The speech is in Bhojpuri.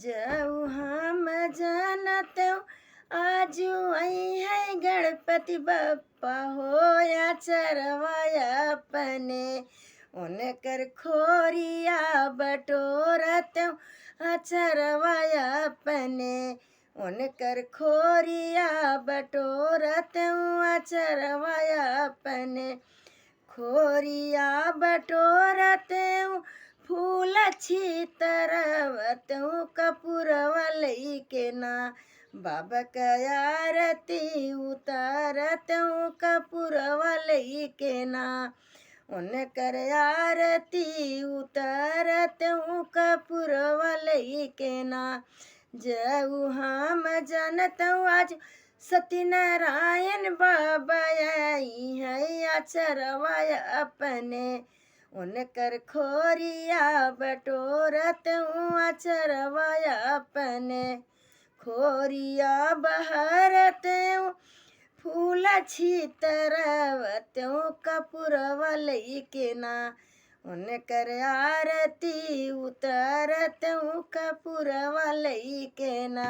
जाऊ हम जानत आजू आई है गणपति बप्पा होया चरवाया अपने उनकर खोरिया बटोरत अचरवाया अपने उनकर खोरिया बटोरत अचरवाया अपने खोरिया बटोरत फूल छी तरवत कपूरवल के ना बाबा का आरती उतारत कपूरवल के ना उनकर आरती उतारत कपूरवल के ना जऊ हम जानत आज सत्यनारायण बाबा आई है अचरवाया अपने उनकर खोरिया बटोरत अचरवाया अपने खोरिया बहरत फूल छितरवत कपूरवल के ना उनकर आरती उतारत कपूरवल के ना।